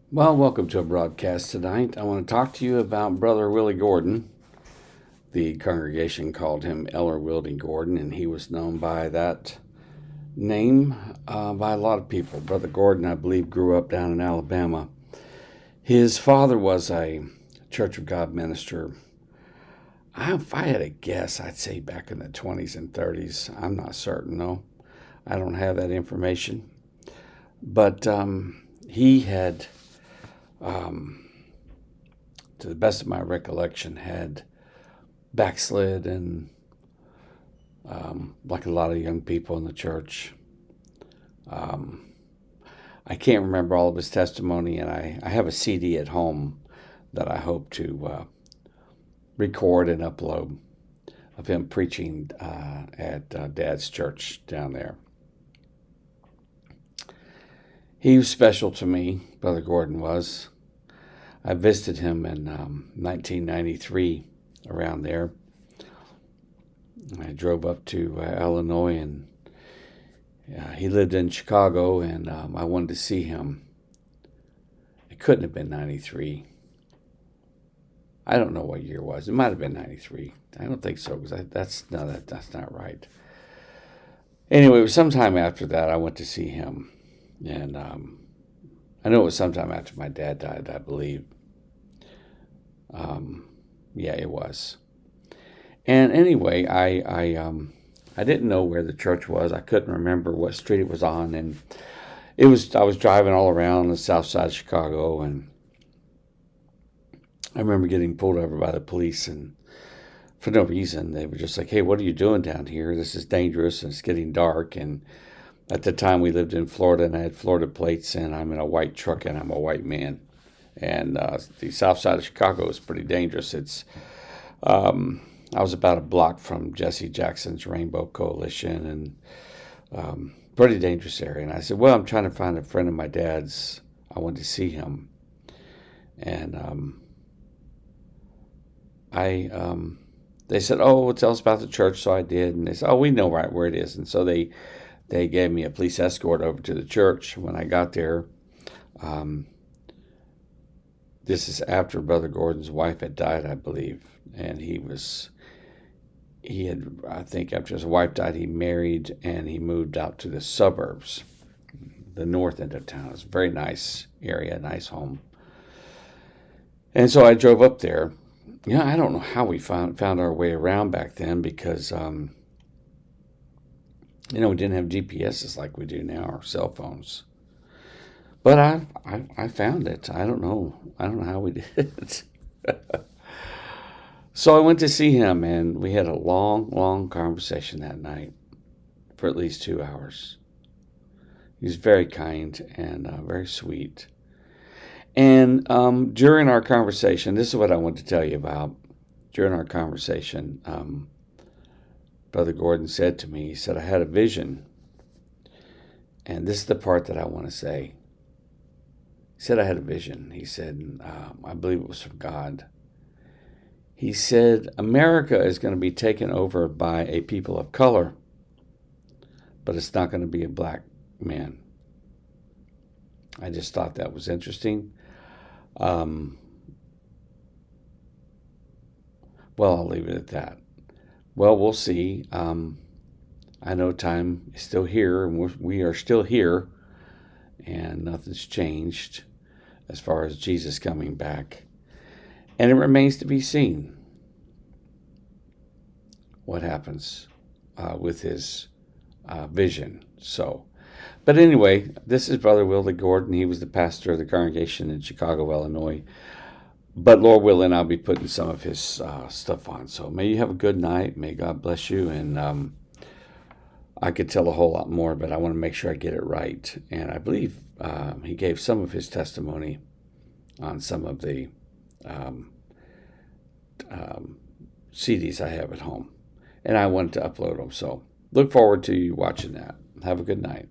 Well, welcome to a broadcast tonight. I want to talk to you about Brother Willie Gordon. The congregation called him Elder Willie Gordon, and he was known by that name by a lot of people. Brother Gordon, I believe, grew up down in Alabama. His father was a Church of God minister. If I had a guess, I'd say back in the 20s and 30s. I'm not certain, though. I don't have that information. But he had, to the best of my recollection, had backslid and like a lot of young people in the church. I can't remember all of his testimony, and I have a CD at home that I hope to record and upload of him preaching at Dad's church down there. He was special to me, Brother Gordon was. I visited him in 1993, around there. I drove up to Illinois, and he lived in Chicago, and I wanted to see him. It couldn't have been 93. I don't know what year it was. It might have been 93. I don't think so, because that's not right. Anyway, it was sometime after that I went to see him. And I know it was sometime after my dad died, I believe. Yeah, it was. And anyway, I didn't know where the church was. I couldn't remember what street it was on, and I was driving all around the south side of Chicago, and I remember getting pulled over by the police, and for no reason, they were just like, "Hey, what are you doing down here? This is dangerous, and it's getting dark." And at the time, we lived in Florida, and I had Florida plates, and I'm in a white truck, and I'm a white man. And the south side of Chicago is pretty dangerous. I was about a block from Jesse Jackson's Rainbow Coalition, and pretty dangerous area. And I said, "Well, I'm trying to find a friend of my dad's. I want to see him." And they said, "Oh, well, tell us about the church." So I did, and they said, "Oh, we know right where it is." And so they gave me a police escort over to the church. When I got there, this is after Brother Gordon's wife had died, I believe, and I think after his wife died, he married and he moved out to the suburbs, the north end of town. It's a very nice area, nice home. And so I drove up there. I don't know how we found our way around back then, because we didn't have GPSs like we do now, or cell phones. But I found it. I don't know how we did it. So I went to see him, and we had a long, long conversation that night for at least 2 hours. He was very kind and very sweet. And during our conversation, this is what I want to tell you about. During our conversation, Brother Gordon said to me, he said, "I had a vision." And this is the part that I want to say. He said, "I had a vision." He said, I believe it was from God. He said, "America is going to be taken over by a people of color, but it's not going to be a black man." I just thought that was interesting. Well, I'll leave it at that. Well, we'll see. I know time is still here, and we are still here, and nothing's changed as far as Jesus coming back. And it remains to be seen what happens with his vision. But anyway, this is Brother Willie Gordon. He was the pastor of the congregation in Chicago, Illinois. But Lord willing, I'll be putting some of his stuff on. So may you have a good night. May God bless you. And I could tell a whole lot more, but I want to make sure I get it right. And I believe he gave some of his testimony on some of the CDs I have at home. And I wanted to upload them. So look forward to you watching that. Have a good night.